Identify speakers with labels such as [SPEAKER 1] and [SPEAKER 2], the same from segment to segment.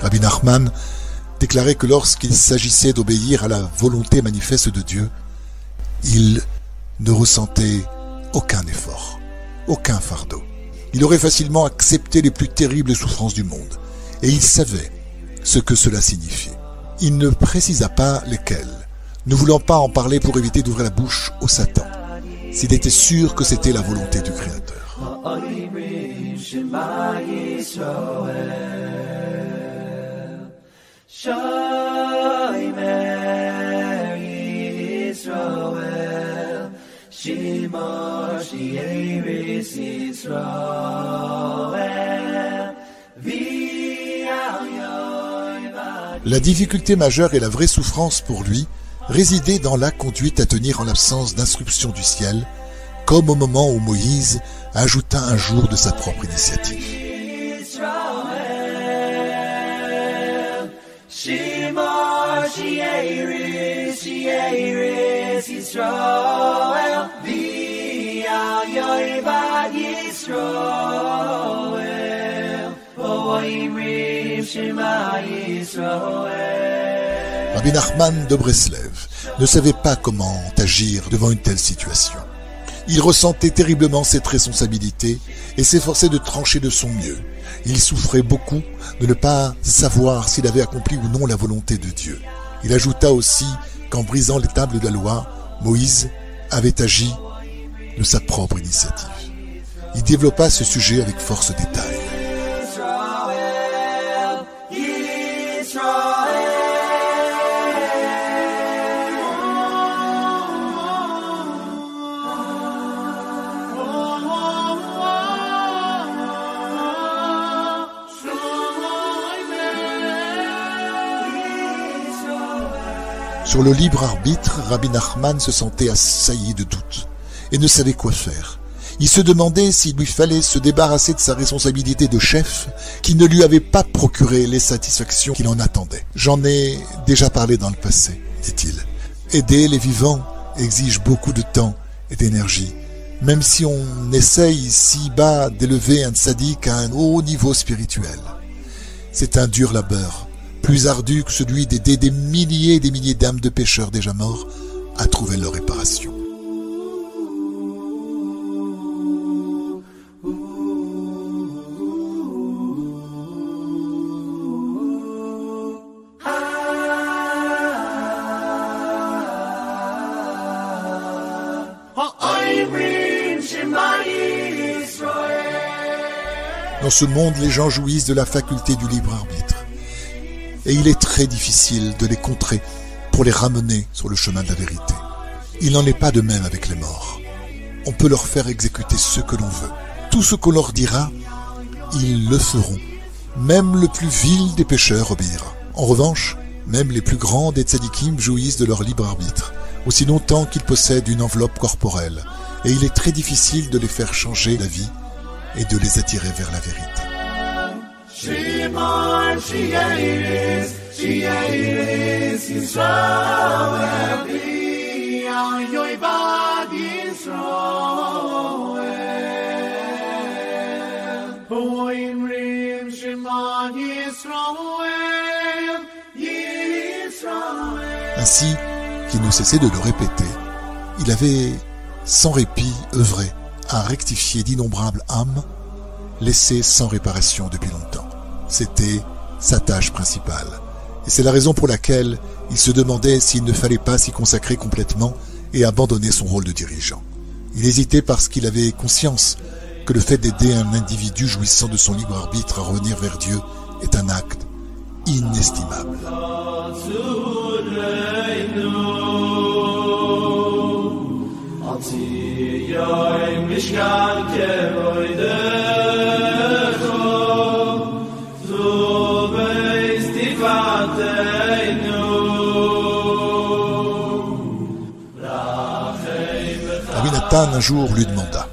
[SPEAKER 1] Rabbi Nachman déclarait que lorsqu'il s'agissait d'obéir à la volonté manifeste de Dieu, il ne ressentait aucun effort, aucun fardeau. Il aurait facilement accepté les plus terribles souffrances du monde, et il savait ce que cela signifiait. Il ne précisa pas lesquelles, ne voulant pas en parler pour éviter d'ouvrir la bouche au Satan, s'il était sûr que c'était la volonté du Créateur. La difficulté majeure et la vraie souffrance pour lui résidait dans la conduite à tenir en l'absence d'instruction du ciel, comme au moment où Moïse ajouta un jour de sa propre initiative. Rabbi Nachman de Breslev ne savait pas comment agir devant une telle situation. Il ressentait terriblement cette responsabilité et s'efforçait de trancher de son mieux. Il souffrait beaucoup de ne pas savoir s'il avait accompli ou non la volonté de Dieu. Il ajouta aussi qu'en brisant les tables de la loi, Moïse avait agi de sa propre initiative. Il développa ce sujet avec force détail. Sur le libre arbitre, Rabbi Nachman se sentait assailli de doutes et ne savait quoi faire. Il se demandait s'il lui fallait se débarrasser de sa responsabilité de chef qui ne lui avait pas procuré les satisfactions qu'il en attendait. « J'en ai déjà parlé dans le passé, dit-il. Aider les vivants exige beaucoup de temps et d'énergie, même si on essaye ici-bas d'élever un tzaddik à un haut niveau spirituel. C'est un dur labeur, plus ardu que celui d'aider des milliers et des milliers d'âmes de pécheurs déjà morts à trouver leur réparation. Dans ce monde, les gens jouissent de la faculté du libre arbitre. Et il est très difficile de les contrer pour les ramener sur le chemin de la vérité. Il n'en est pas de même avec les morts. On peut leur faire exécuter ce que l'on veut. Tout ce qu'on leur dira, ils le feront. Même le plus vil des pécheurs obéira. En revanche, même les plus grands des tzadikim jouissent de leur libre arbitre, aussi longtemps qu'ils possèdent une enveloppe corporelle. Et il est très difficile de les faire changer d'avis et de les attirer vers la vérité. Shimon, Shieris, Yisrael, B'yal Yoibad Yisrael, Hoimrim Shimon Yisrael, Yisrael. Ainsi qu'il ne cessait de le répéter, il avait sans répit œuvré à rectifier d'innombrables âmes laissées sans réparation depuis longtemps. C'était sa tâche principale. Et c'est la raison pour laquelle il se demandait s'il ne fallait pas s'y consacrer complètement et abandonner son rôle de dirigeant. Il hésitait parce qu'il avait conscience que le fait d'aider un individu jouissant de son libre arbitre à revenir vers Dieu est un acte inestimable. Rabbi Nathan un jour lui demanda: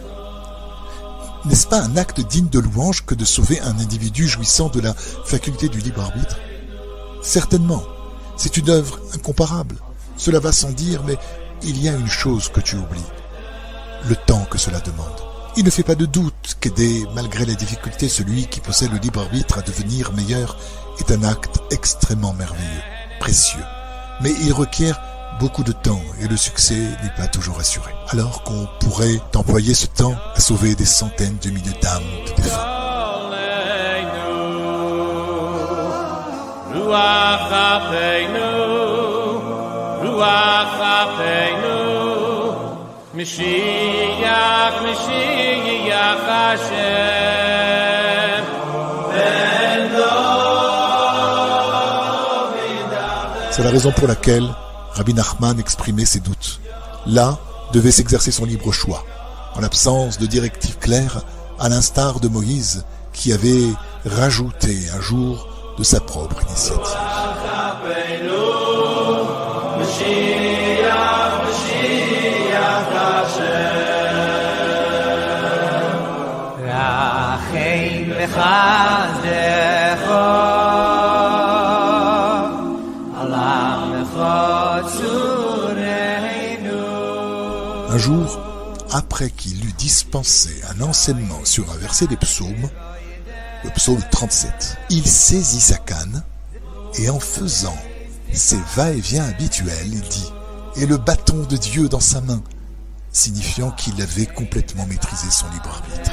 [SPEAKER 1] « N'est-ce pas un acte digne de louange que de sauver un individu jouissant de la faculté du libre arbitre ? Certainement, c'est une œuvre incomparable. Cela va sans dire, mais il y a une chose que tu oublies. Le temps que cela demande. Il ne fait pas de doute qu'aider, malgré les difficultés, celui qui possède le libre arbitre à devenir meilleur est un acte extrêmement merveilleux, précieux. Mais il requiert beaucoup de temps et le succès n'est pas toujours assuré. Alors qu'on pourrait employer ce temps à sauver des centaines de milliers d'âmes de défunts. C'est la raison pour laquelle Rabbi Nachman exprimait ses doutes. Là devait s'exercer son libre choix, en l'absence de directives claires, à l'instar de Moïse, qui avait rajouté un jour de sa propre initiative. Un jour, après qu'il eut dispensé un enseignement sur un verset des psaumes, le psaume 37, il saisit sa canne et en faisant ses va-et-vient habituels, il dit « Et le bâton de Dieu dans sa main », signifiant qu'il avait complètement maîtrisé son libre arbitre.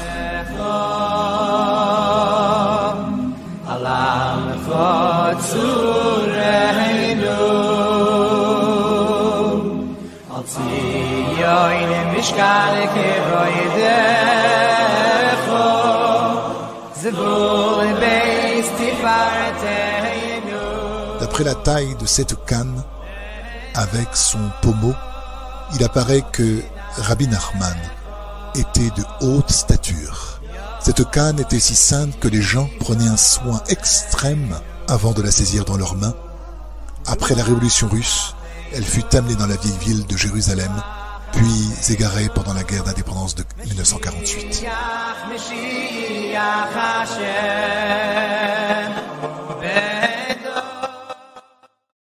[SPEAKER 1] D'après la taille de cette canne, avec son pommeau, il apparaît que Rabbi Nachman était de haute stature. Cette canne était si sainte que les gens prenaient un soin extrême avant de la saisir dans leurs mains. Après la révolution russe, elle fut amenée dans la vieille ville de Jérusalem, puis égarée pendant la guerre d'indépendance de 1948.